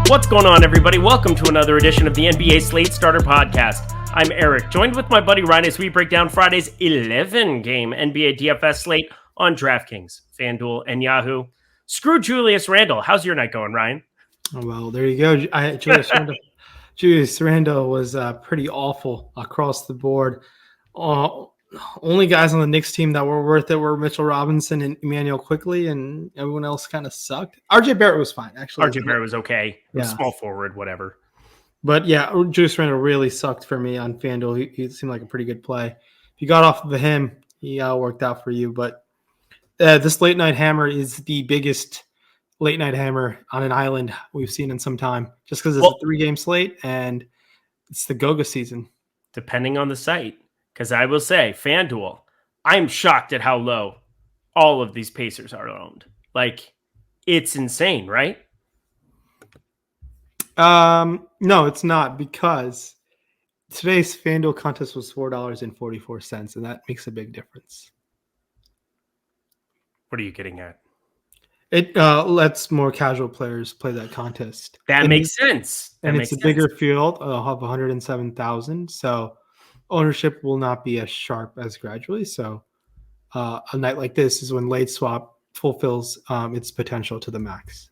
What's going on, everybody? Welcome to another edition of the NBA Slate Starter podcast. I'm Eric, joined with my buddy Ryan as we break down Friday's 11-game NBA DFS slate on DraftKings, FanDuel, and Yahoo. Screw Julius Randle. How's your night going, Ryan? Well, there you go. Julius Randle was pretty awful across the board. Only guys on the Knicks team that were worth it were Mitchell Robinson and Emmanuel Quickley, and everyone else kind of sucked. RJ Barrett was fine, actually. RJ Barrett was okay. Yeah. Small forward, whatever. But yeah, Julius Randle really sucked for me on FanDuel. He seemed like a pretty good play. If you got off of him, he worked out for you. But this late night hammer is the biggest late night hammer on an island we've seen in some time, just because it's a 3-game slate and it's the Goga season. Depending on the site. Because I will say, FanDuel, I'm shocked at how low all of these Pacers are owned. Like, it's insane, right? No, it's not, because today's FanDuel contest was $4.44, and that makes a big difference. What are you getting at? It lets more casual players play that contest. That makes sense. It's a bigger field of 107,000, so ownership will not be as sharp as gradually. So a night like this is when late swap fulfills its potential to the max.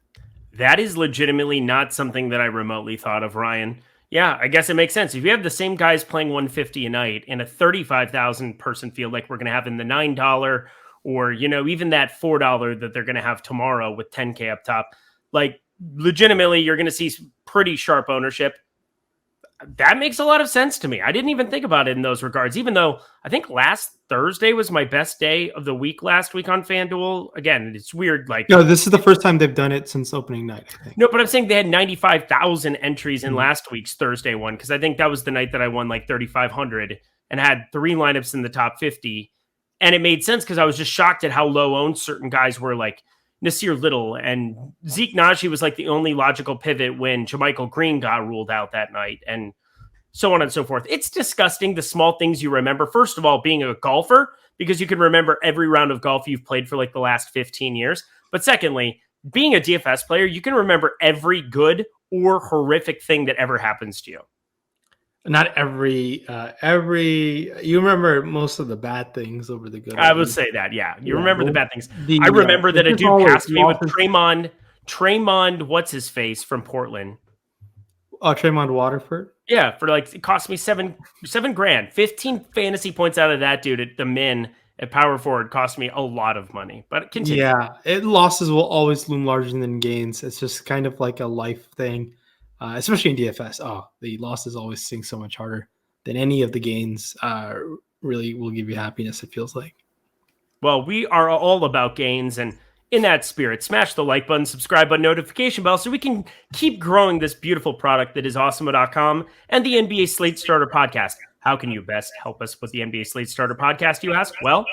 That is legitimately not something that I remotely thought of, Ryan. Yeah, I guess it makes sense. If you have the same guys playing 150 a night in a 35,000 person field like we're going to have in the $9 or, even that $4 that they're going to have tomorrow with 10K up top, like legitimately you're going to see pretty sharp ownership. That makes a lot of sense to me. I didn't even think about it in those regards, even though I think last Thursday was my best day of the week last week on FanDuel. Again, it's weird. No, this is the first time they've done it since opening night, I think. No, but I'm saying they had 95,000 entries in last week's Thursday one, because I think that was the night that I won like 3,500 and had 3 lineups in the top 50. And it made sense because I was just shocked at how low owned certain guys were, like Nasir Little, and Zeke Naji was like the only logical pivot when JaMychal Green got ruled out that night, and so on and so forth. It's disgusting, the small things you remember. First of all, being a golfer, because you can remember every round of golf you've played for like the last 15 years. But secondly, being a DFS player, you can remember every good or horrific thing that ever happens to you. Not every you remember most of the bad things over the good. I would say that, yeah. You remember the bad things. I remember that a dude passed me with Tremond, what's his face from Portland? Oh, Tremond Waterford? Yeah, for like, it cost me seven grand. 15 fantasy points out of that dude at the min at power forward cost me a lot of money. But continue. Yeah, losses will always loom larger than gains. It's just kind of like a life thing. Especially in DFS, the losses always sting so much harder than any of the gains really will give you happiness, it feels like. Well, we are all about gains, and in that spirit, smash the like button, subscribe button, notification bell, so we can keep growing this beautiful product that is Awesemo.com and the NBA Slate Starter podcast. How can you best help us with the NBA Slate Starter podcast, you ask? Well,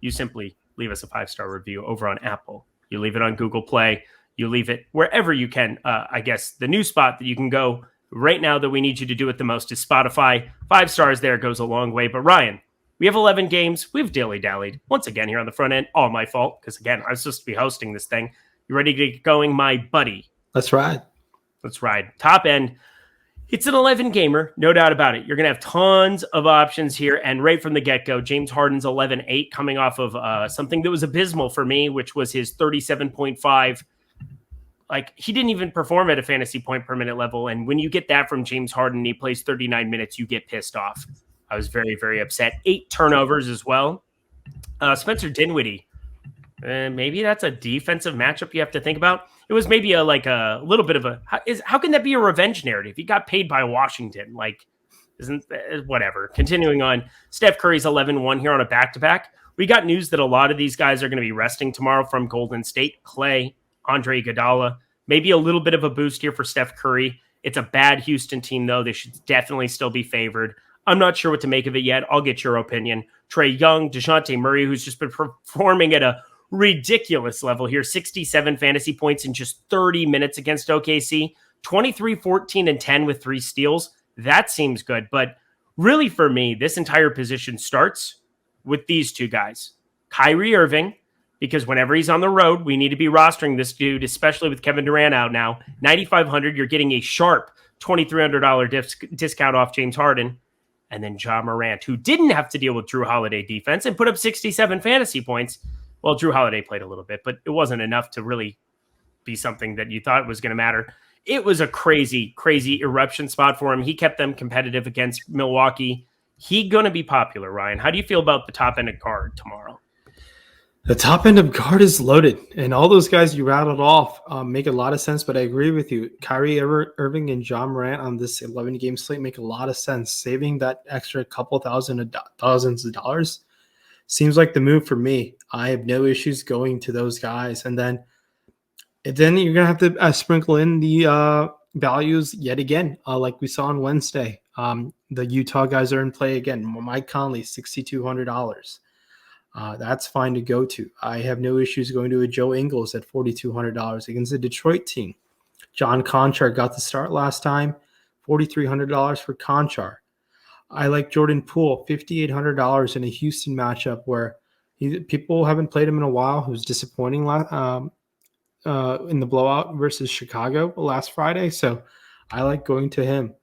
you simply leave us a 5-star review over on Apple. You leave it on Google Play. You leave it wherever you can. I guess the new spot that you can go right now that we need you to do it the most is Spotify. 5 stars there goes a long way. But Ryan, we have 11 games. We've dilly-dallied once again here on the front end. All my fault, because again, I was supposed to be hosting this thing. You ready to get going, my buddy? Let's ride. Top end. It's an 11-gamer, no doubt about it. You're going to have tons of options here. And right from the get-go, James Harden's 11-8 coming off of something that was abysmal for me, which was his 37.5. Like, he didn't even perform at a fantasy point per minute level. And when you get that from James Harden, he plays 39 minutes, you get pissed off. I was very, very upset. 8 turnovers as well. Spencer Dinwiddie. Maybe that's a defensive matchup you have to think about. It was maybe a little bit of how can that be a revenge narrative? He got paid by Washington. Like, whatever. Continuing on, Steph Curry's 11-1 here on a back-to-back. We got news that a lot of these guys are going to be resting tomorrow from Golden State. Clay, Andre Iguodala, maybe a little bit of a boost here for Steph Curry. It's a bad Houston team, though. They should definitely still be favored. I'm not sure what to make of it yet. I'll get your opinion. Trae Young, DeJounte Murray, who's just been performing at a ridiculous level here. 67 fantasy points in just 30 minutes against OKC. 23, 14, and 10 with 3 steals. That seems good. But really, for me, this entire position starts with these two guys. Kyrie Irving, because whenever he's on the road, we need to be rostering this dude, especially with Kevin Durant out now. 9,500, you're getting a sharp $2,300 discount off James Harden. And then Ja Morant, who didn't have to deal with Drew Holiday defense and put up 67 fantasy points. Well, Drew Holiday played a little bit, but it wasn't enough to really be something that you thought was going to matter. It was a crazy, crazy eruption spot for him. He kept them competitive against Milwaukee. He going to be popular, Ryan. How do you feel about the top end of card tomorrow? The top end of guard is loaded, and all those guys you rattled off make a lot of sense, but I agree with you. Kyrie Irving and Ja Morant on this 11-game slate make a lot of sense. Saving that extra couple thousands of dollars seems like the move for me. I have no issues going to those guys, and then you're going to have to sprinkle in the values yet again, like we saw on Wednesday. The Utah guys are in play again. Mike Conley, $6,200. That's fine to go to. I have no issues going to a Joe Ingles at $4,200 against the Detroit team. John Conchar got the start last time, $4,300 for Conchar. I like Jordan Poole, $5,800 in a Houston matchup where people haven't played him in a while. Who's disappointing in the blowout versus Chicago last Friday. So I like going to him.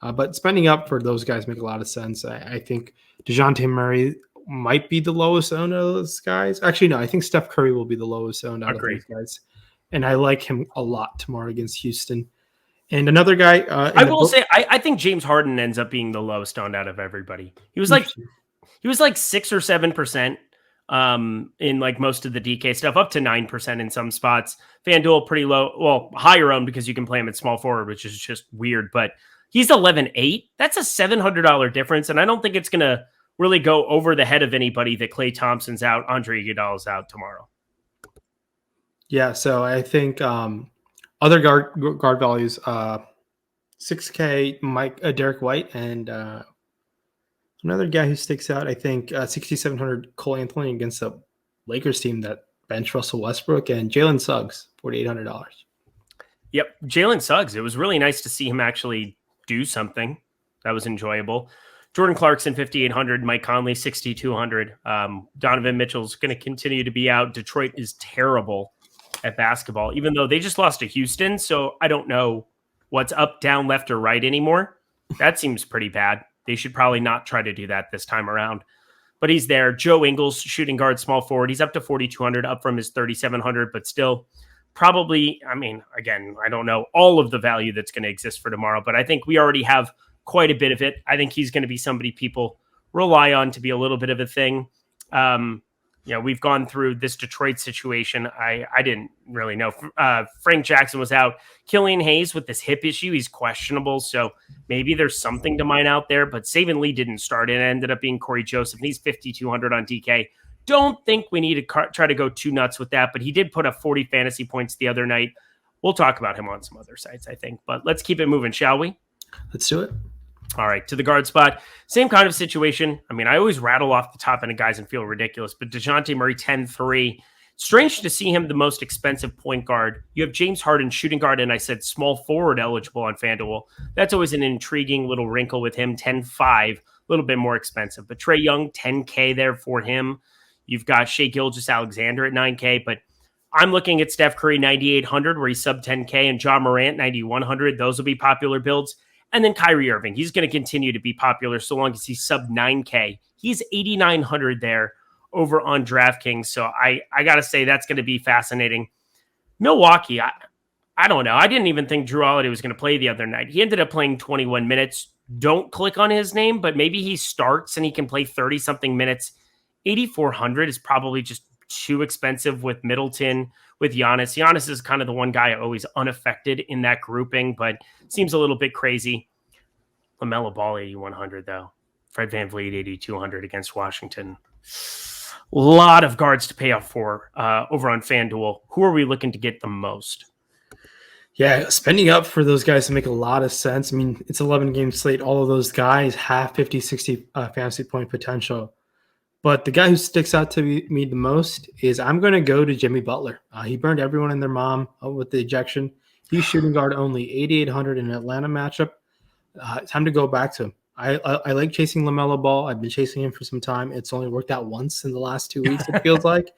But spending up for those guys make a lot of sense. I think DeJounte Murray might be the lowest owned of those guys. Actually, no, I think Steph Curry will be the lowest owned out of those guys. And I like him a lot tomorrow against Houston. And another guy. I will say, I think James Harden ends up being the lowest owned out of everybody. He was like 6 or 7% in like most of the DK stuff, up to 9% in some spots. FanDuel pretty low, well, higher owned because you can play him at small forward, which is just weird. But he's 11.8. That's a $700 difference, and I don't think it's going to really go over the head of anybody that Klay Thompson's out, Andre Iguodala's out tomorrow. Yeah, so I think other guard values, 6K Derek White, and another guy who sticks out, I think 6,700 Cole Anthony against the Lakers team that bench Russell Westbrook, and Jalen Suggs, $4,800. Yep, Jalen Suggs. It was really nice to see him actually do something. That was enjoyable. Jordan Clarkson, 5,800. Mike Conley, 6,200. Donovan Mitchell's going to continue to be out. Detroit is terrible at basketball, even though they just lost to Houston. So I don't know what's up, down, left, or right anymore. That seems pretty bad. They should probably not try to do that this time around. But he's there. Joe Ingles, shooting guard, small forward. He's up to 4,200, up from his 3,700, but still probably, I mean, again, I don't know all of the value that's going to exist for tomorrow, but I think we already have quite a bit of it. I think he's going to be somebody people rely on to be a little bit of a thing. We've gone through this Detroit situation. I didn't really know. Frank Jackson was out. Killian Hayes with this hip issue, he's questionable. So maybe there's something to mine out there, but Saban Lee didn't start. It ended up being Corey Joseph, and he's 5,200 on DK. Don't think we need to try to go too nuts with that, but he did put up 40 fantasy points the other night. We'll talk about him on some other sites, I think, but let's keep it moving, shall we? Let's do it. All right, to the guard spot. Same kind of situation. I mean, I always rattle off the top end of guys and feel ridiculous, but DeJounte Murray, 10-3. Strange to see him the most expensive point guard. You have James Harden, shooting guard, and I said small forward eligible on FanDuel. That's always an intriguing little wrinkle with him, 10-5, a little bit more expensive. But Trae Young, 10K there for him. You've got Shai Gilgeous-Alexander at 9K, but I'm looking at Steph Curry, 9,800, where he's sub 10K, and Ja Morant, 9,100. Those will be popular builds. And then Kyrie Irving, he's going to continue to be popular so long as he's sub 9K. He's 8,900 there over on DraftKings. So I got to say that's going to be fascinating. Milwaukee, I don't know. I didn't even think Drew Holiday was going to play the other night. He ended up playing 21 minutes. Don't click on his name, but maybe he starts and he can play 30-something minutes. 8,400 is probably just too expensive with Middleton, with Giannis. Giannis is kind of the one guy always unaffected in that grouping, but seems a little bit crazy. LaMelo Ball, 8,100, though. Fred VanVleet, 8,200 against Washington. A lot of guards to pay off for over on FanDuel. Who are we looking to get the most? Yeah, spending up for those guys to make a lot of sense. I mean, it's 11-game slate. All of those guys have 50, 60 fantasy point potential. But the guy who sticks out to me the most is I'm going to go to Jimmy Butler. He burned everyone and their mom with the ejection. He's shooting guard only, 8,800 in an Atlanta matchup. Time to go back to him. I like chasing LaMelo Ball. I've been chasing him for some time. It's only worked out once in the last 2 weeks, it feels like.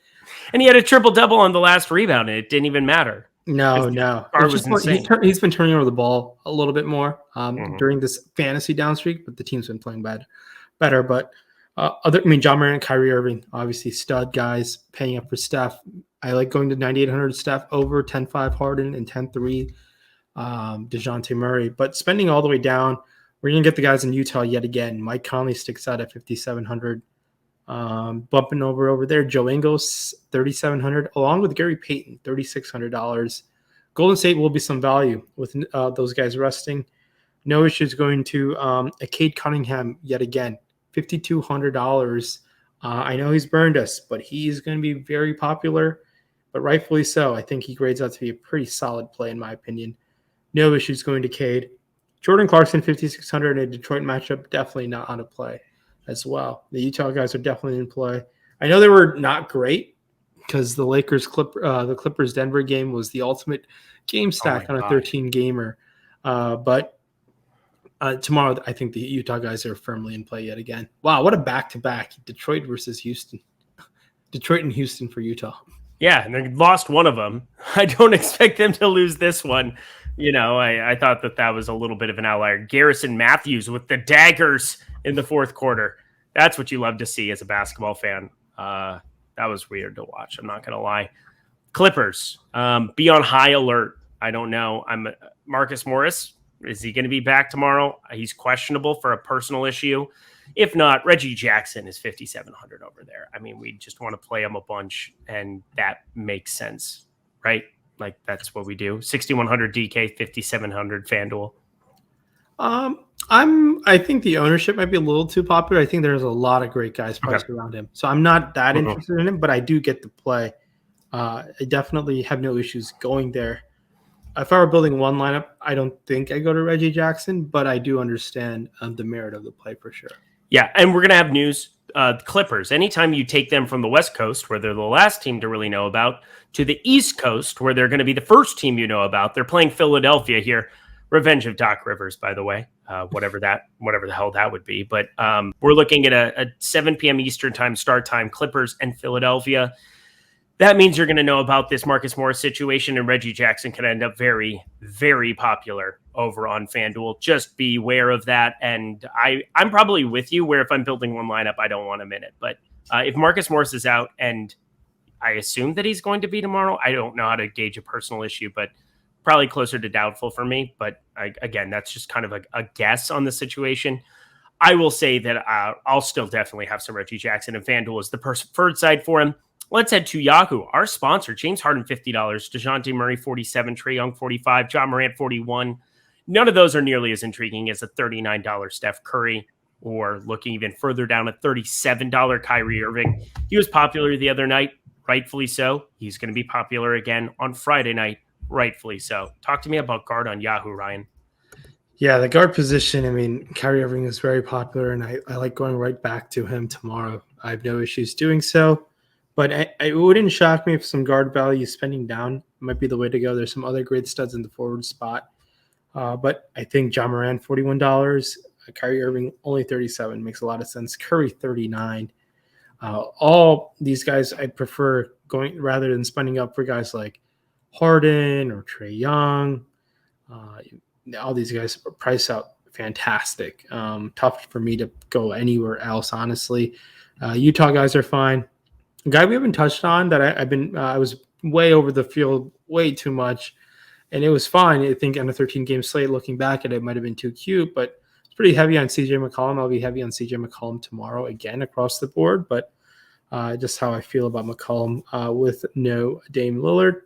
And he had a triple-double on the last rebound, and it didn't even matter. No. Guard It's was just insane. he's been turning over the ball a little bit more Mhm. during this fantasy down streak, but the team's been playing better. But John Morant, Kyrie Irving, obviously stud guys paying up for Steph. I like going to 9,800 Steph over 10-5 Harden and 10-3 DeJounte Murray. But spending all the way down, we're going to get the guys in Utah yet again. Mike Conley sticks out at 5,700. Bumping over there, Joe Ingles, 3,700, along with Gary Payton, $3,600. Golden State will be some value with those guys resting. No issues going to a Cade Cunningham yet again, $5,200. I know he's burned us, but he's going to be very popular, but rightfully so. I think he grades out to be a pretty solid play, in my opinion. No issues going to Cade. Jordan Clarkson, 5,600 in a Detroit matchup, definitely not on a play as well. The Utah guys are definitely in play. I know they were not great because the the Clippers Denver game was the ultimate game stack on a 13 gamer. But tomorrow, I think the Utah guys are firmly in play yet again. Wow, what a back-to-back. Detroit versus Houston. Detroit and Houston for Utah. Yeah, and they lost one of them. I don't expect them to lose this one. I thought that was a little bit of an outlier. Garrison Matthews with the daggers in the fourth quarter. That's what you love to see as a basketball fan. That was weird to watch. I'm not going to lie. Clippers, be on high alert. I don't know. Marcus Morris. Is he going to be back tomorrow? He's questionable for a personal issue. If not, Reggie Jackson is 5,700 over there. I mean, we just want to play him a bunch, and that makes sense, right? Like, that's what we do. 6,100 DK, 5,700 FanDuel. I think the ownership might be a little too popular. I think there's a lot of great guys priced around him. So I'm not that interested in him, but I do get the play. I definitely have no issues going there. If I were building one lineup, I don't think I go to Reggie Jackson, but I do understand the merit of the play for sure. Yeah, and we're going to have news. Clippers, anytime you take them from the West Coast, where they're the last team to really know about, to the East Coast, where they're going to be the first team you know about, they're playing Philadelphia here. Revenge of Doc Rivers, by the way, whatever the hell that would be. But we're looking at a 7 p.m. Eastern time start time, Clippers and Philadelphia. That means you're going to know about this Marcus Morris situation, and Reggie Jackson can end up very, very popular over on FanDuel. Just be aware of that. And I'm probably with you where if I'm building one lineup, I don't want him in it. But if Marcus Morris is out, and I assume that he's going to be tomorrow, I don't know how to gauge a personal issue, but probably closer to doubtful for me. But again, that's just kind of a guess on the situation. I will say that I'll still definitely have some Reggie Jackson, and FanDuel is the preferred side for him. Let's head to Yahoo. Our sponsor, James Harden, $50, DeJounte Murray, 47, Trae Young, 45, John Morant, 41. None of those are nearly as intriguing as a $39 Steph Curry, or looking even further down, a $37 Kyrie Irving. He was popular the other night, rightfully so. He's going to be popular again on Friday night, rightfully so. Talk to me about guard on Yahoo, Ryan. Yeah, the guard position, I mean, Kyrie Irving is very popular, and I like going right back to him tomorrow. I have no issues doing so. But it wouldn't shock me if some guard value spending down might be the way to go. There's some other great studs in the forward spot. But I think John Morant, $41. Kyrie Irving, only 37. Makes a lot of sense. Curry, 39. All these guys, I prefer going rather than spending up for guys like Harden or Trae Young. All these guys price out fantastic. Tough for me to go anywhere else, honestly. Utah guys are fine. A guy we haven't touched on that I was way over the field way too much, and it was fine. I think on a 13-game slate, looking back at it, might have been too cute, but it's pretty heavy on CJ McCollum. I'll be heavy on CJ McCollum tomorrow again across the board, but just how I feel about McCollum with no Dame Lillard.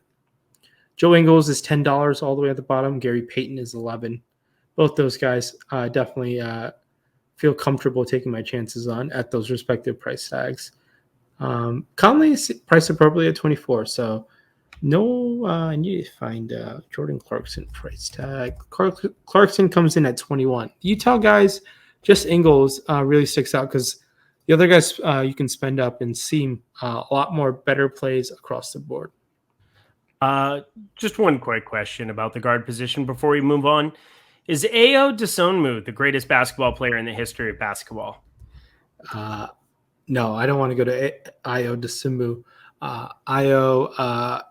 Joe Ingles is $10 all the way at the bottom. Gary Payton is $11. Both those guys definitely feel comfortable taking my chances on at those respective price tags. Conley is priced appropriately at 24. So no, I need to find Jordan Clarkson price tag. Clarkson comes in at 21. The Utah guys, just Ingles really sticks out because the other guys you can spend up and see a lot more better plays across the board. Just one quick question about the guard position before we move on. Is Ayo Dosunmu the greatest basketball player in the history of basketball? No, I don't want to go to Ayo Dosunmu. Ayo,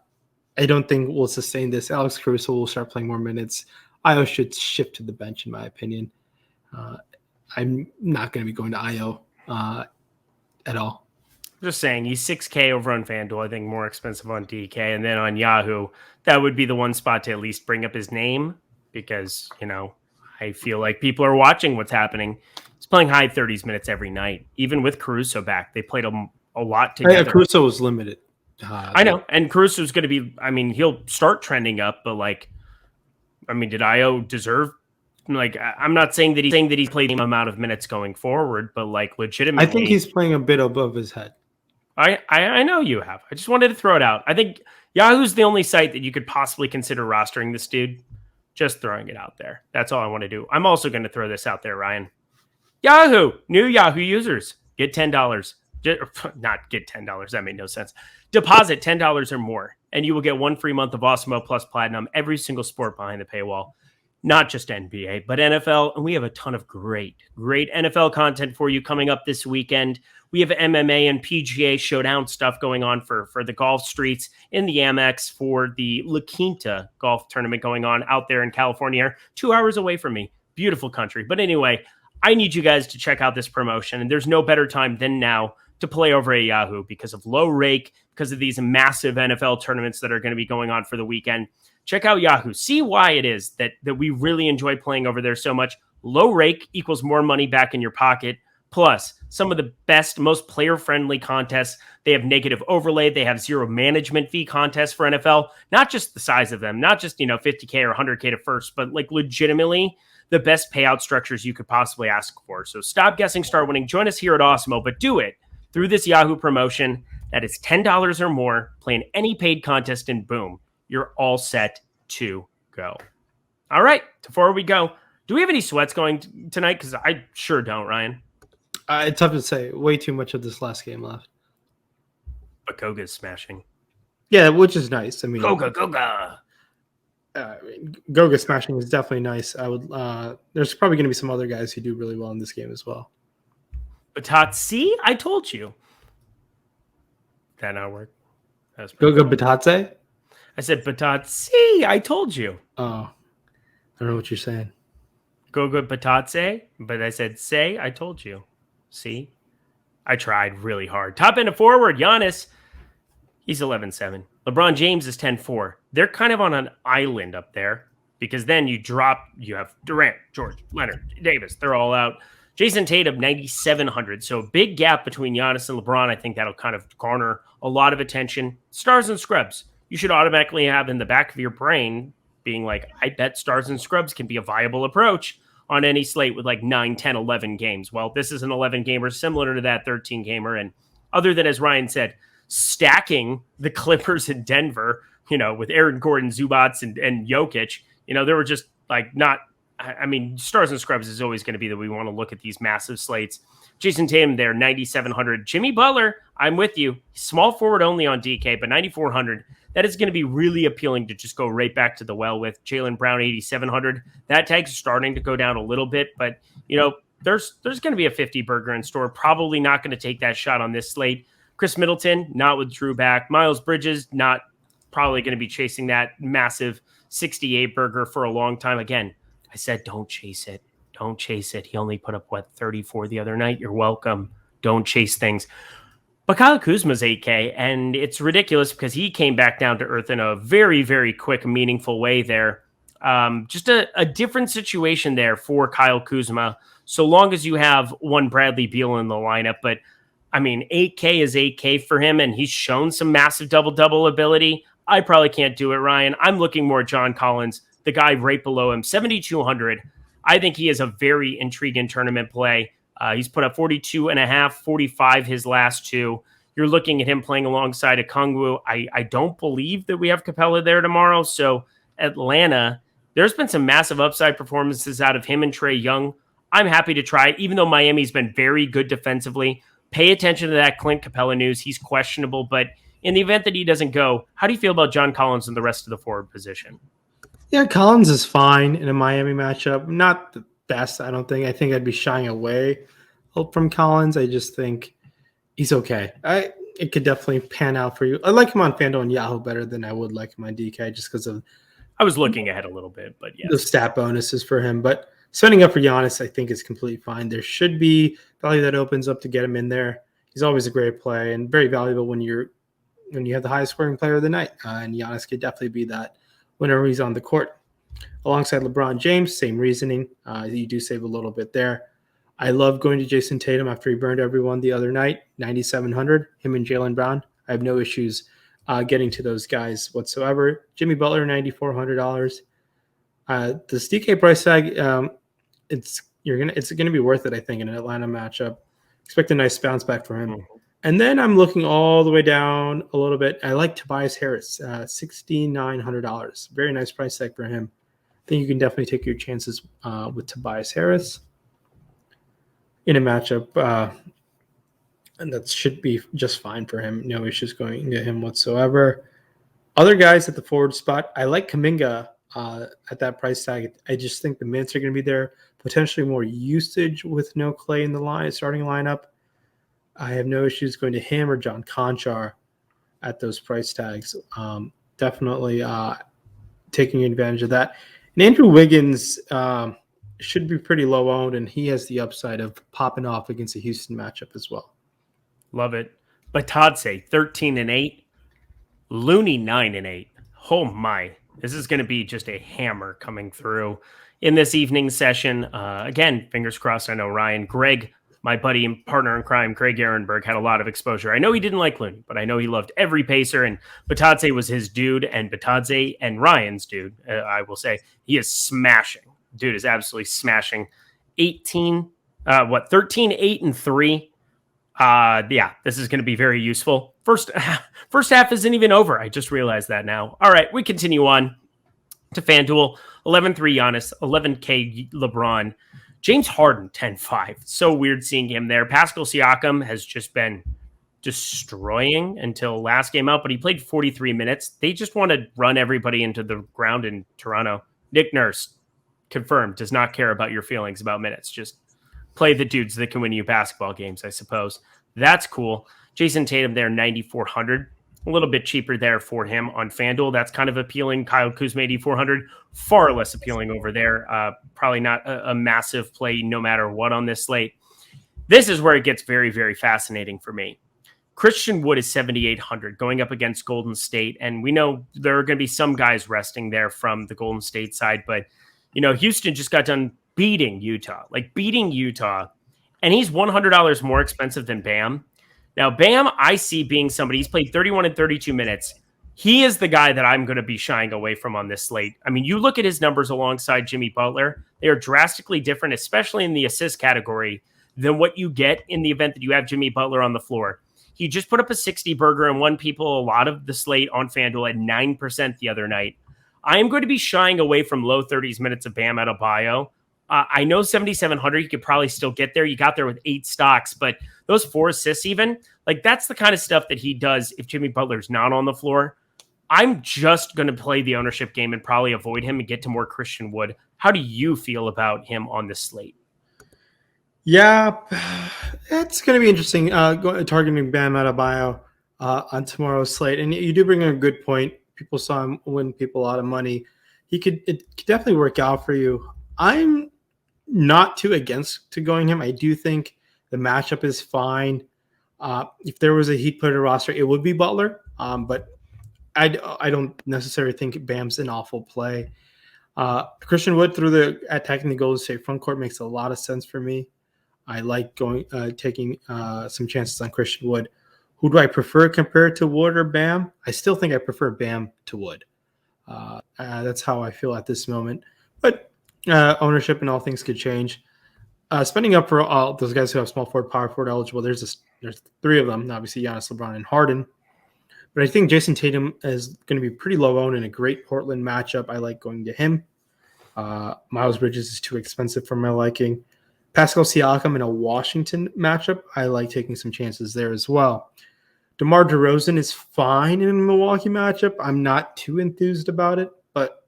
I don't think will sustain this. Alex Caruso will start playing more minutes. Ayo should shift to the bench, in my opinion. I'm not going to be going to Ayo at all. Just saying, he's $6K over on FanDuel. I think more expensive on DK. And then on Yahoo, that would be the one spot to at least bring up his name because, I feel like people are watching what's happening. He's playing high 30s minutes every night. Even with Caruso back, they played a lot together. Yeah, Caruso was limited. I know. And Caruso's going to be, he'll start trending up, but did Ayo deserve? I'm not saying that he's played the amount of minutes going forward, but legitimately. I think he's playing a bit above his head. I know you have. I just wanted to throw it out. I think Yahoo's the only site that you could possibly consider rostering this dude. Just throwing it out there. That's all I want to do. I'm also going to throw this out there, Ryan. Yahoo! New Yahoo users. Get $10. Not get $10. That made no sense. Deposit $10 or more, and you will get 1 free month of Awesemo plus Platinum, every single sport behind the paywall. Not just NBA, but NFL. And we have a ton of great NFL content for you coming up this weekend. We have MMA and PGA Showdown stuff going on for the golf streets in the Amex for the La Quinta golf tournament going on out there in California, 2 hours away from me. Beautiful country. But anyway, I need you guys to check out this promotion. And there's no better time than now to play over at Yahoo because of low rake, because of these massive NFL tournaments that are going to be going on for the weekend. Check out Yahoo. See why it is that we really enjoy playing over there so much. Low rake equals more money back in your pocket. Plus, some of the best, most player-friendly contests. They have negative overlay. They have zero management fee contests for NFL. Not just the size of them, not just, $50K or $100K to first, but legitimately the best payout structures you could possibly ask for. So stop guessing, start winning. Join us here at Awesemo, but do it through this Yahoo promotion. That is $10 or more. Play in any paid contest and boom, you're all set to go. All right, before we go, do we have any sweats going tonight? Because I sure don't, Ryan. It's tough to say. Way too much of this last game left. But Goga's smashing. Yeah, which is nice. Goga. Goga smashing is definitely nice. I would. There's probably going to be some other guys who do really well in this game as well. Batatsi, I told you. That not work. Goga Batatse? I said Batatsi, I told you. Oh, I don't know what you're saying. Goga Batatse, but I said say, I told you. See? I tried really hard. Top end of forward, Giannis. He's 11-7. LeBron James is 10-4. They're kind of on an island up there because then you have Durant, George, Leonard, Davis. They're all out. Jason Tatum, 9,700. So a big gap between Giannis and LeBron. I think that'll kind of garner a lot of attention. Stars and scrubs. You should automatically have in the back of your brain being like, I bet stars and scrubs can be a viable approach on any slate with 9, 10, 11 games. Well, this is an 11 gamer similar to that 13 gamer. And other than, as Ryan said, stacking the Clippers in Denver, with Aaron Gordon, Zubats, and Jokic, there were just stars and scrubs is always going to be that we want to look at these massive slates. Jason Tatum there, 9,700. Jimmy Butler, I'm with you. Small forward only on DK, but 9,400. That is going to be really appealing to just go right back to the well with. Jaylen Brown, 8,700. That tag's starting to go down a little bit, but, there's going to be a 50 burger in store. Probably not going to take that shot on this slate. Chris Middleton, not with Drew back. Miles Bridges, not probably going to be chasing that massive 68 burger for a long time. Again, I said don't chase it. Don't chase it. He only put up, 34 the other night? You're welcome. Don't chase things. But Kyle Kuzma's 8K, and it's ridiculous because he came back down to earth in a very, very quick, meaningful way there. Just a different situation there for Kyle Kuzma, so long as you have one Bradley Beal in the lineup. But, 8K is 8K for him, and he's shown some massive double-double ability. I probably can't do it, Ryan. I'm looking more at John Collins, the guy right below him, 7,200. I think he is a very intriguing tournament play. He's put up 42.5, 45 his last two. You're looking at him playing alongside Okongwu. I don't believe that we have Capella there tomorrow. So Atlanta, there's been some massive upside performances out of him and Trae Young. I'm happy to try it, even though Miami's been very good defensively. Pay attention to that Clint Capella news. He's questionable, but in the event that he doesn't go, how do you feel about John Collins and the rest of the forward position? Yeah, Collins is fine in a Miami matchup. Not the best, I don't think. I think I'd be shying away from Collins. I just think he's okay. It could definitely pan out for you. I like him on FanDuel and Yahoo better than I would like him on DK just because of I was looking ahead a little bit, but the yes. stat bonuses for him. But spending up for Giannis, I think, is completely fine. There should be value that opens up to get him in there. He's always a great play and very valuable when you have the highest scoring player of the night. And Giannis could definitely be that whenever he's on the court. Alongside LeBron James, same reasoning. You do save a little bit there. I love going to Jason Tatum after he burned everyone the other night, 9,700, him and Jaylen Brown. I have no issues getting to those guys whatsoever. Jimmy Butler, $9,400. This DK price tag, it's gonna be worth it, I think, in an Atlanta matchup. Expect a nice bounce back for him. Mm-hmm. And then I'm looking all the way down a little bit. I like Tobias Harris, $6,900. Very nice price tag for him. I think you can definitely take your chances with Tobias Harris in a matchup, and that should be just fine for him. No issues going to him whatsoever. Other guys at the forward spot, I like Kuminga at that price tag. I just think the minutes are going to be there. Potentially more usage with no Clay in the starting lineup. I have no issues going to him or John Conchar at those price tags. Definitely taking advantage of that. And Andrew Wiggins should be pretty low owned, and he has the upside of popping off against a Houston matchup as well. Love it. Batadze, 13-8. Looney, 9-8. Oh my. This is going to be just a hammer coming through in this evening session. Again, fingers crossed. I know Ryan, Greg, my buddy and partner in crime, Greg Ehrenberg, had a lot of exposure. I know he didn't like Looney, but I know he loved every Pacer, and Batadze was his dude, and Batadze and Ryan's dude, I will say. He is smashing. Dude is absolutely smashing. 13, 8, and 3. Yeah, this is going to be very useful. First half isn't even over. I just realized that now. All right, we continue on to FanDuel. 11-3 Giannis, 11K LeBron. James Harden, 10-5. So weird seeing him there. Pascal Siakam has just been destroying until last game out, but he played 43 minutes. They just want to run everybody into the ground in Toronto. Nick Nurse, confirmed, does not care about your feelings about minutes. Just play the dudes that can win you basketball games, I suppose. That's cool. Jason Tatum there, 9,400. A little bit cheaper there for him on FanDuel. That's kind of appealing. Kyle Kuzma, 8,400. Far less appealing over there. Probably not a massive play no matter what on this slate. This is where it gets very, very fascinating for me. Christian Wood is 7,800 going up against Golden State. And we know there are going to be some guys resting there from the Golden State side. But, Houston just got done beating Utah. And he's $100 more expensive than Bam. Now, Bam, I see being somebody, he's played 31 and 32 minutes. He is the guy that I'm going to be shying away from on this slate. I mean, you look at his numbers alongside Jimmy Butler, they are drastically different, especially in the assist category, than what you get in the event that you have Jimmy Butler on the floor. He just put up a 60 burger and won people a lot of the slate on FanDuel at 9% the other night. I am going to be shying away from low 30s minutes of Bam Adebayo. I know 7,700, you could probably still get there. You got there with 8 stocks, but those 4 assists even, that's the kind of stuff that he does if Jimmy Butler's not on the floor. I'm just going to play the ownership game and probably avoid him and get to more Christian Wood. How do you feel about him on this slate? Yeah, it's going to be interesting targeting Bam Adebayo on tomorrow's slate. And you do bring in a good point. People saw him win people a lot of money. It could definitely work out for you. I'm not too against to going him. I do think the matchup is fine. If there was a Heat player roster, it would be Butler. But I don't necessarily think Bam's an awful play. Christian Wood attacking the Golden State front court makes a lot of sense for me. I like taking some chances on Christian Wood. Who do I prefer compared to Wood or Bam? I still think I prefer Bam to Wood. That's how I feel at this moment. But ownership and all things could change. Spending up for all those guys who have small forward, power forward eligible, there's 3 of them, obviously Giannis, LeBron, and Harden. But I think Jason Tatum is going to be pretty low owned in a great Portland matchup. I like going to him. Miles Bridges is too expensive for my liking. Pascal Siakam in a Washington matchup, I like taking some chances there as well. DeMar DeRozan is fine in a Milwaukee matchup. I'm not too enthused about it, but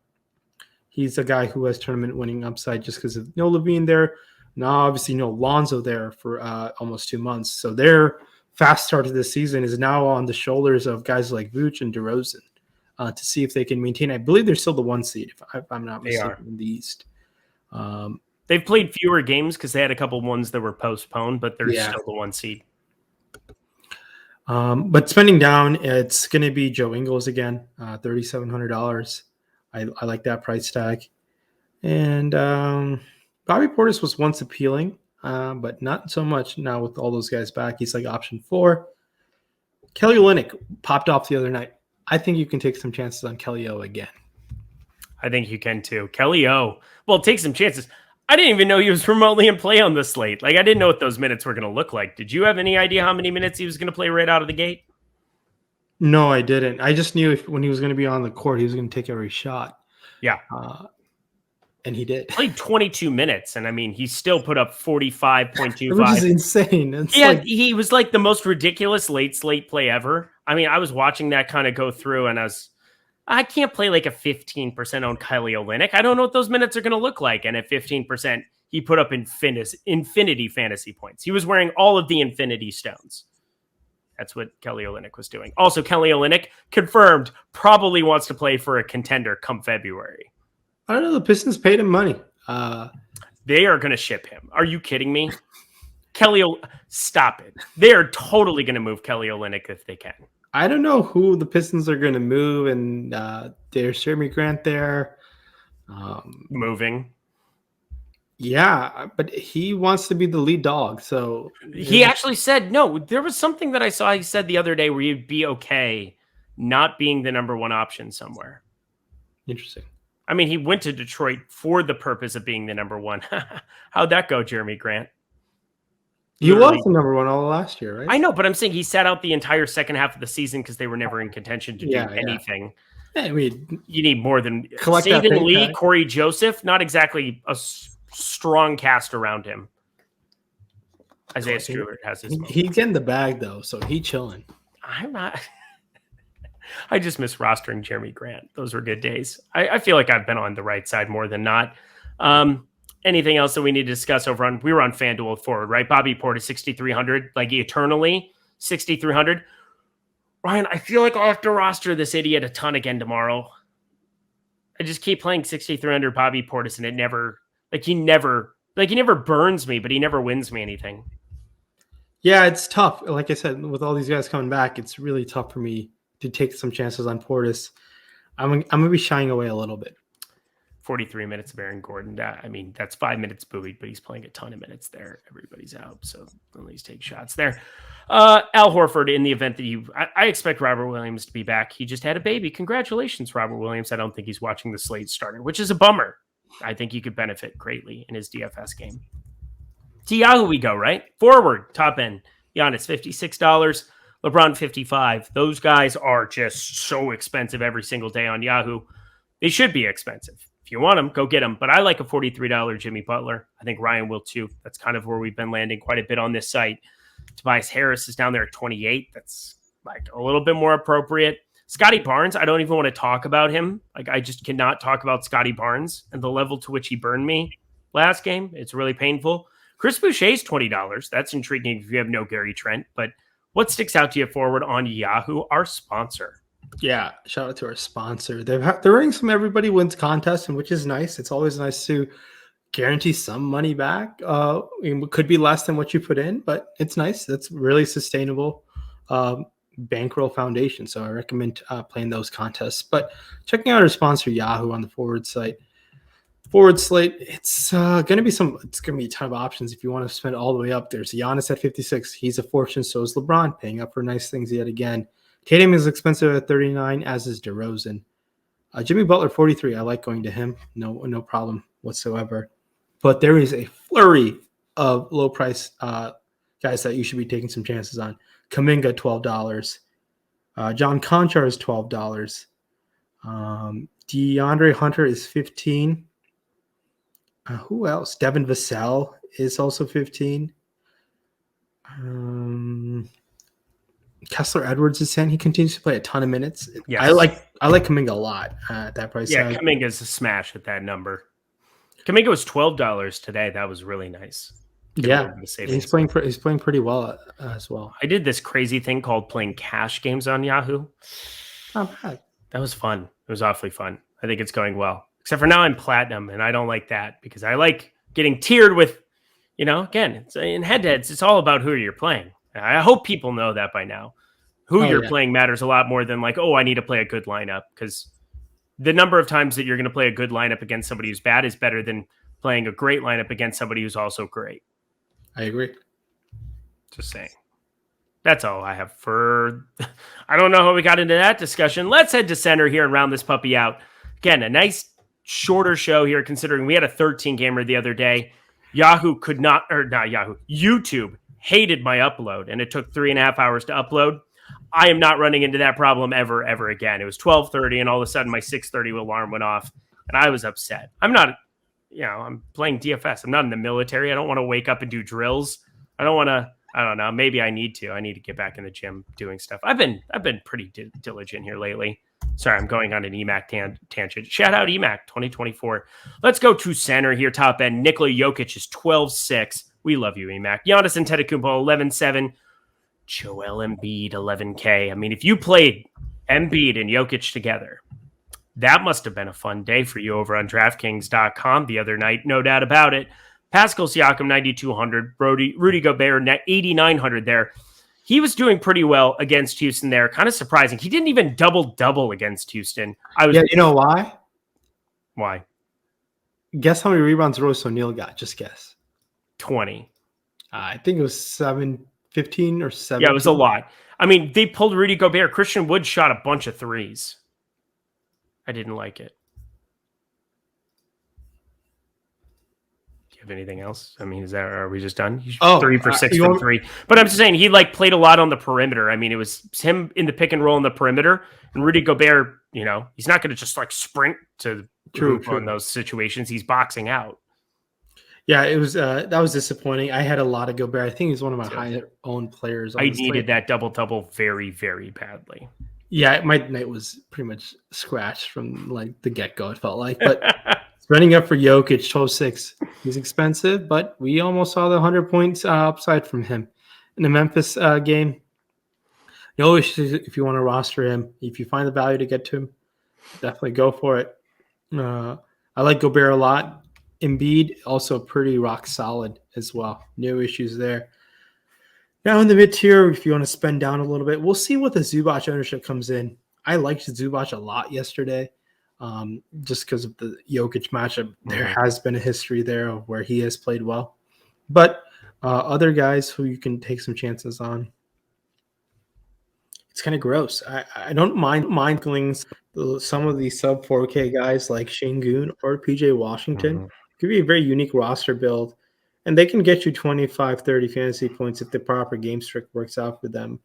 He's a guy who has tournament winning upside just because of no Levine there. Now, obviously, no Lonzo there for almost 2 months. So their fast start to this season is now on the shoulders of guys like Vooch and DeRozan to see if they can maintain. I believe they're still the 1 seed, if I'm not mistaken, in the East. They've played fewer games because they had a couple ones that were postponed, but they're still the 1 seed. But spending down, it's going to be Joe Ingles again, $3,700. I like that price tag. And Bobby Portis was once appealing, but not so much now with all those guys back. He's like option 4. Kelly Olynyk popped off the other night. I think you can take some chances on Kelly O again. I think you can too. Kelly O. Well, take some chances. I didn't even know he was remotely in play on the slate. Like, I didn't know what those minutes were going to look like. Did you have any idea how many minutes he was going to play right out of the gate? No, I didn't. I just knew when he was going to be on the court, he was going to take every shot. Yeah. And he did. Played 22 minutes, and I mean, he still put up 45.25. Which is insane. He was like the most ridiculous late slate play ever. I mean, I was watching that kind of go through, and I can't play like a 15% on Kelly Olynyk. I don't know what those minutes are going to look like. And at 15%, he put up infinity fantasy points. He was wearing all of the infinity stones. That's what Kelly Olynyk was doing. Also, Kelly Olynyk confirmed probably wants to play for a contender come February. I don't know. The Pistons paid him money. They are going to ship him. Are you kidding me? Stop it. They are totally going to move Kelly Olynyk if they can. I don't know who the Pistons are going to move, and there's Jeremy Grant there. Moving. Yeah, but he wants to be the lead dog. So he actually said, no, there was something that I saw he said the other day where you'd be okay not being the number 1 option somewhere. Interesting. I mean, he went to Detroit for the purpose of being the number 1. How'd that go, Jeremy Grant? He was the number 1 all last year, right? I know, but I'm saying he sat out the entire second half of the season because they were never in contention to do anything. Yeah, I mean, you need more than Stephen Lee, Corey Joseph, not exactly a strong cast around him. Isaiah Stewart has his moments. He's getting the bag, though, so he chilling. I'm not. I just miss rostering Jeremy Grant. Those were good days. I feel like I've been on the right side more than not. Anything else that we need to discuss we were on FanDuel forward, right? Bobby Portis 6,300, like eternally 6,300. Ryan, I feel like I'll have to roster this idiot a ton again tomorrow. I just keep playing 6,300 Bobby Portis, and he never burns me, but he never wins me anything. Yeah, it's tough. Like I said, with all these guys coming back, it's really tough for me to take some chances on Portis. I'm going to be shying away a little bit. 43 minutes of Aaron Gordon. I mean, that's 5 minutes buoyed, but he's playing a ton of minutes there. Everybody's out, so at least take shots there. Al Horford, in the event that I expect Robert Williams to be back. He just had a baby. Congratulations, Robert Williams. I don't think he's watching the Slate Starter, which is a bummer. I think he could benefit greatly in his DFS game. To Yahoo we go, right? Forward, top end. Giannis, $56. LeBron, $55. Those guys are just so expensive every single day on Yahoo. They should be expensive. If you want them, go get them. But I like a $43 Jimmy Butler. I think Ryan will too. That's kind of where we've been landing quite a bit on this site. Tobias Harris is down there at 28. That's like a little bit more appropriate. Scotty Barnes, I don't even want to talk about him. Like, I just cannot talk about Scotty Barnes and the level to which he burned me last game. It's really painful. Chris Boucher's $20. That's intriguing if you have no Gary Trent. But what sticks out to you forward on Yahoo, our sponsor? Yeah, shout out to our sponsor. They're running some everybody wins contests, and which is nice. It's always nice to guarantee some money back. It could be less than what you put in, but it's nice. That's really sustainable bankroll foundation. So I recommend playing those contests. But checking out our sponsor Yahoo on the forward slate, it's going to be a ton of options if you want to spend all the way up. There's Giannis at 56. He's a fortune. So is LeBron, paying up for nice things yet again. Tatum is expensive at 39, as is DeRozan. Jimmy Butler, 43. I like going to him. No problem whatsoever. But there is a flurry of low price guys that you should be taking some chances on. Kuminga, $12. John Conchar is $12. DeAndre Hunter is 15. Who else? Devin Vassell is also 15. Kessler Edwards is in. He continues to play a ton of minutes. Yes. I like Kuminga a lot at that price. Yeah, Kuminga's a smash at that number. Kuminga was $12 today. That was really nice. Yeah, he's playing pretty well as well. I did this crazy thing called playing cash games on Yahoo. Not bad. That was fun. It was awfully fun. I think it's going well. Except for now I'm platinum, and I don't like that because I like getting tiered with, again, it's, in head-to-heads, it's all about who you're playing. I hope people know that by now. Who you're playing matters a lot more than like, I need to play a good lineup, because the number of times that you're going to play a good lineup against somebody who's bad is better than playing a great lineup against somebody who's also great. I agree. Just saying. That's all I have for... I don't know how we got into that discussion. Let's head to center here and round this puppy out. Again, a nice shorter show here, considering we had a 13-gamer the other day. YouTube hated my upload, and it took 3.5 hours to upload. I am not running into that problem ever again. It was 12:30, and all of a sudden my 6:30 alarm went off, and I was upset. I'm not, I'm playing DFS. I'm not in the military. I don't want to wake up and do drills. I don't know. Maybe I need to. I need to get back in the gym doing stuff. I've been pretty diligent here lately. Sorry, I'm going on an EMAC tangent. Shout out EMAC 2024. Let's go to center here, top end. Nikola Jokic is 12.6. We love you, EMAC. Giannis Antetokounmpo 11.7. Joel Embiid 11K. I mean, if you played Embiid and Jokic together, that must have been a fun day for you over on DraftKings.com the other night. No doubt about it. Pascal Siakam 9,200. Rudy Gobert 8,900 there. He was doing pretty well against Houston there. Kind of surprising. He didn't even double against Houston. You know why? Why? Guess how many rebounds Royce O'Neal got? Just guess. 20. I think it was 15 or 7. Yeah, it was a lot. I mean, they pulled Rudy Gobert. Christian Wood shot a bunch of threes. I didn't like it. Do you have anything else? I mean, are we just done? 3 for 6 from 3. But I'm just saying, he played a lot on the perimeter. I mean, it was him in the pick and roll on the perimeter, and Rudy Gobert, he's not going to just sprint to true on those situations. He's boxing out. Yeah, it was that was disappointing. I had a lot of Gobert. I think he's one of my higher owned players. I needed that double very, very badly. Yeah, my night was pretty much scratched from the get-go, it felt like. But running up for Jokic, 12.6. He's expensive, but we almost saw the 100 points upside from him. In the Memphis game, no issues if you want to roster him. If you find the value to get to him, definitely go for it. I like Gobert a lot. Embiid also pretty rock solid as well. No issues there. Now in the mid tier, if you want to spend down a little bit, we'll see what the Zubac ownership comes in. I liked Zubac a lot yesterday, just because of the Jokic matchup. There has been a history there of where he has played well, but other guys who you can take some chances on. It's kind of gross. I don't mind some of these sub 4K guys like Şengün or PJ Washington. Mm-hmm. Could be a very unique roster build, and they can get you 25, 30 fantasy points if the proper game streak works out for them.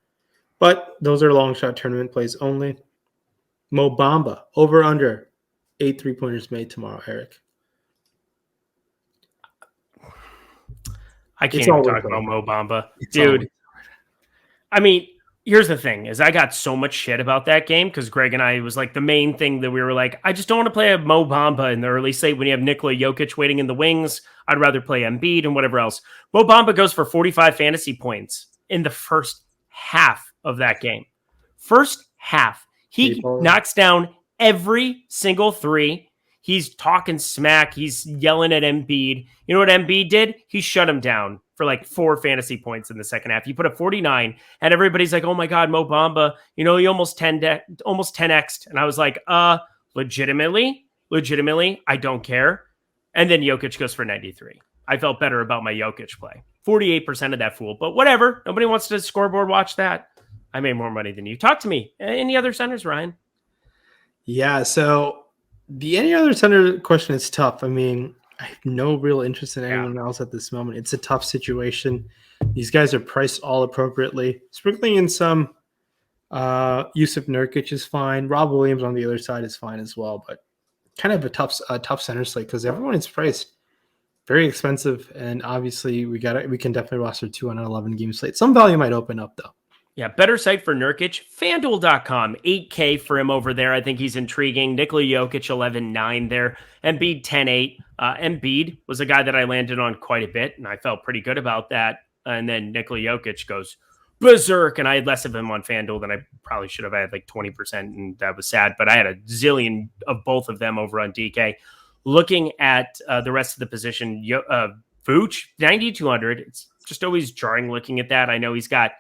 But those are long shot tournament plays only. Mo Bamba, over under 8 3-pointers made tomorrow, Eric. I can't even talk about Mo Bamba. Dude, I mean, here's the thing, is I got so much shit about that game because Greg and I, was the main thing that we were like, I just don't want to play a Mo Bamba in the early slate when you have Nikola Jokic waiting in the wings. I'd rather play Embiid and whatever else. Mo Bamba goes for 45 fantasy points in the first half of that game. First half. He knocks down every single three. He's talking smack. He's yelling at Embiid. You know what Embiid did? He shut him down for 4 fantasy points in the second half. He put up 49, and everybody's like, oh my God, Mo Bamba, he almost 10x'd. And I was like, legitimately, I don't care. And then Jokic goes for 93. I felt better about my Jokic play. 48% of that fool, but whatever. Nobody wants to scoreboard watch that. I made more money than you. Talk to me. Any other centers, Ryan? Yeah, so the any other center question is tough. I mean, I have no real interest in anyone else at this moment. It's a tough situation. These guys are priced all appropriately. Sprinkling in some Yusuf Nurkic is fine. Rob Williams on the other side is fine as well, but kind of a tough center slate because everyone is priced very expensive, and obviously we can definitely roster 2 on an 11 game slate. Some value might open up though. Yeah, better site for Nurkic, FanDuel.com, 8K for him over there. I think he's intriguing. Nikola Jokic, 11.9 there. Embiid, 10.8. Embiid was a guy that I landed on quite a bit, and I felt pretty good about that. And then Nikola Jokic goes berserk, and I had less of him on FanDuel than I probably should have. I had like 20%, and that was sad. But I had a zillion of both of them over on DK. Looking at the rest of the position, Vooch, 9,200. It's just always jarring looking at that. I know he's got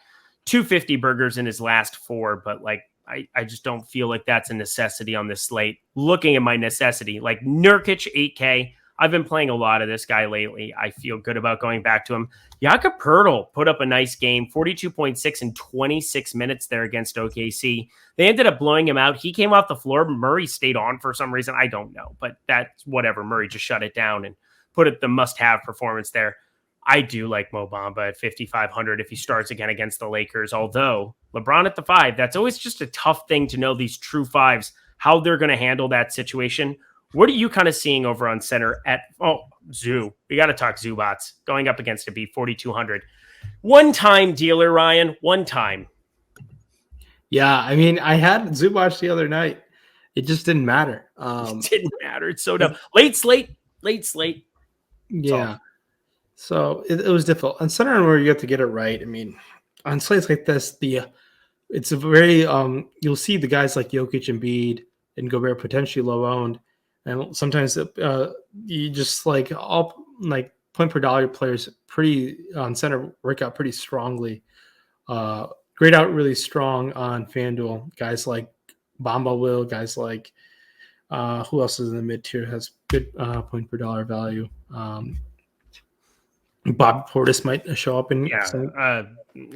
250 burgers in his last 4, but like I just don't feel like that's a necessity on this slate. Looking at my necessity, like Nurkic 8K. I've been playing a lot of this guy lately. I feel good about going back to him. Jakob Poeltl put up a nice game, 42.6 in 26 minutes there against OKC. They ended up blowing him out. He came off the floor. Murray stayed on for some reason. I don't know, but that's whatever. Murray just shut it down and put it the must-have performance there. I do like Mo Bamba at 5,500 if he starts again against the Lakers. Although LeBron at the 5, that's always just a tough thing to know these true 5s, how they're going to handle that situation. What are you kind of seeing over on center at Zoo? We got to talk Zubats going up against a B 4,200. One-time dealer, Ryan. One time. Yeah, I mean, I had Zubats the other night. It just didn't matter. It didn't matter. It's so dumb. Late slate. Yeah. So it was difficult. On center where you have to get it right. I mean, on slates like this, it's a very you'll see the guys like Jokic, Embiid, and Gobert potentially low owned, and sometimes you just like all like point per dollar players pretty on center work out pretty strongly. Grade out really strong on FanDuel. Guys like Bamba will, guys like who else is in the mid tier has good point per dollar value. Bob Portis might show up in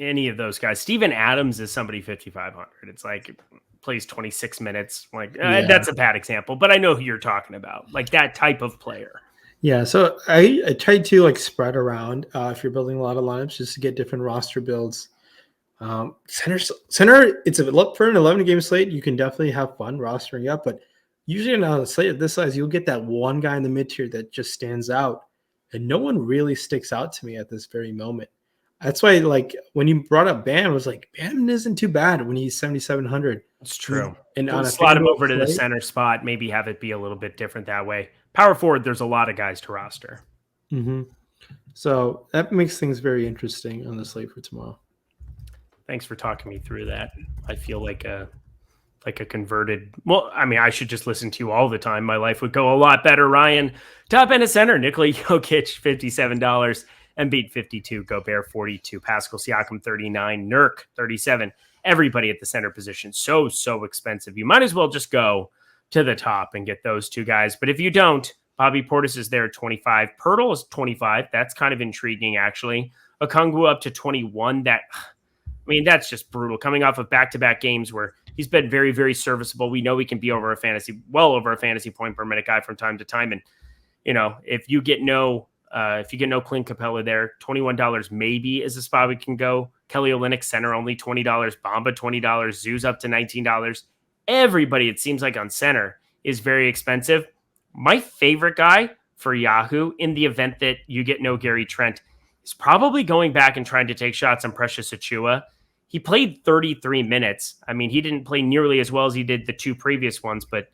any of those guys. Steven Adams is somebody 5,500. It's like plays 26 minutes. Like that's a bad example, but I know who you're talking about. Like that type of player. Yeah. So I tried to like spread around if you're building a lot of lineups just to get different roster builds. Center, it's a look for an 11 game slate. You can definitely have fun rostering up, but usually on a slate of this size, you'll get that one guy in the mid tier that just stands out. And no one really sticks out to me at this very moment. That's why, like, when you brought up Bam, I was like, Bam isn't too bad when he's 7,700. It's true. And on slot him over to the center spot, maybe have it be a little bit different that way. Power forward, there's a lot of guys to roster. Mm-hmm. So that makes things very interesting on the slate for tomorrow. Thanks for talking me through that. I feel like a converted. Well, I mean, I should just listen to you all the time. My life would go a lot better. Ryan, top end of center, Nikola Jokic, $57, Embiid 52, Gobert 42, Pascal Siakam 39, Nurk 37. Everybody at the center position, so expensive. You might as well just go to the top and get those two guys. But if you don't, Bobby Portis is there at 25. Poeltl is 25. That's kind of intriguing, actually. Okongwu up to 21. That's just brutal. Coming off of back-to-back games where he's been very, very serviceable. We know he can be well over a fantasy point per minute guy from time to time. And, if you get no Clint Capella there, $21 maybe is a spot we can go. Kelly Olynyk center, only $20. Bamba, $20. Zoo's up to $19. Everybody, it seems like on center, is very expensive. My favorite guy for Yahoo in the event that you get no Gary Trent is probably going back and trying to take shots on Precious Achiuwa. He played 33 minutes. I mean, he didn't play nearly as well as he did the two previous ones, but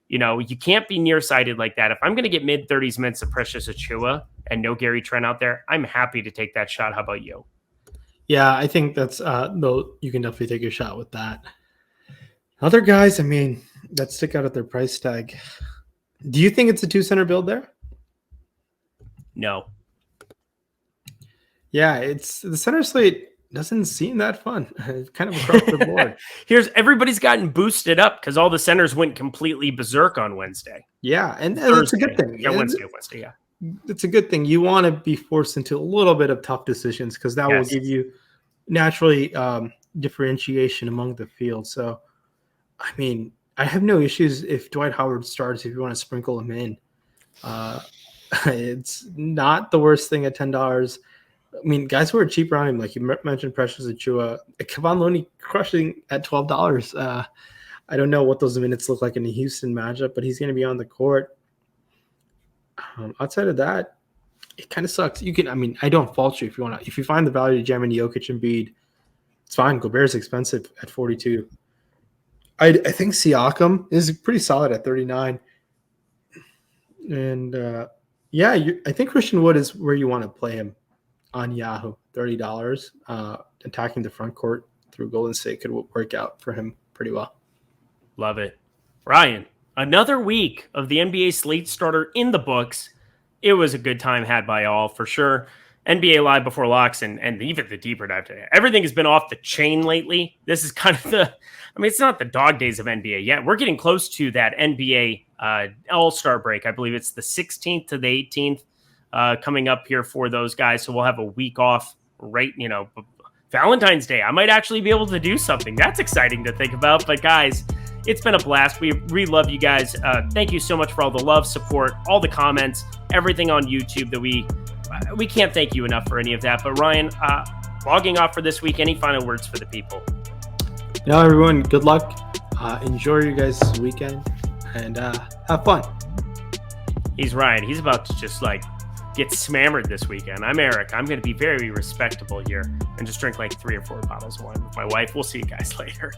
you can't be nearsighted like that. If I'm going to get mid-30s minutes of Precious Achiuwa and no Gary Trent out there, I'm happy to take that shot. How about you? Yeah, I think that's you can definitely take a shot with that. Other guys, that stick out at their price tag. Do you think it's a two-center build there? No. Yeah, it's the center slate doesn't seem that fun. It's kind of across the board. Everybody's gotten boosted up because all the centers went completely berserk on Wednesday. Yeah, and that's a good thing. Yeah, Wednesday, yeah. It's a good thing. You want to be forced into a little bit of tough decisions because that will give you naturally differentiation among the field. So, I have no issues if Dwight Howard starts if you want to sprinkle him in. It's not the worst thing at $10. Guys who are cheap around him, like you mentioned, Precious Achiuwa, Kevon Looney crushing at $12. I don't know what those minutes look like in the Houston matchup, but he's going to be on the court. Outside of that, it kind of sucks. You can, I don't fault you if you find the value to jam in Jokic and Embiid. it's fine. Gobert's expensive at 42. I think Siakam is pretty solid at 39. And I think Christian Wood is where you want to play him on Yahoo. $30. Attacking the front court through Golden State could work out for him pretty well. Love it. Ryan, another week of the NBA Slate Starter in the books. It was a good time had by all, for sure. NBA Live before locks and even the deeper dive today. Everything has been off the chain lately. This is kind of it's not the dog days of NBA yet. We're getting close to that NBA All-Star break. I believe it's the 16th to the 18th coming up here for those guys. So we'll have a week off right, Valentine's Day. I might actually be able to do something. That's exciting to think about. But guys, it's been a blast. We really love you guys. Thank you so much for all the love, support, all the comments, everything on YouTube that we can't thank you enough for any of that. But Ryan, logging off for this week, any final words for the people? Everyone, good luck. Enjoy your guys' weekend and have fun. He's Ryan. He's about to just get smammered this weekend. I'm Eric. I'm going to be very respectable here and just drink 3 or 4 bottles of wine with my wife. We'll see you guys later.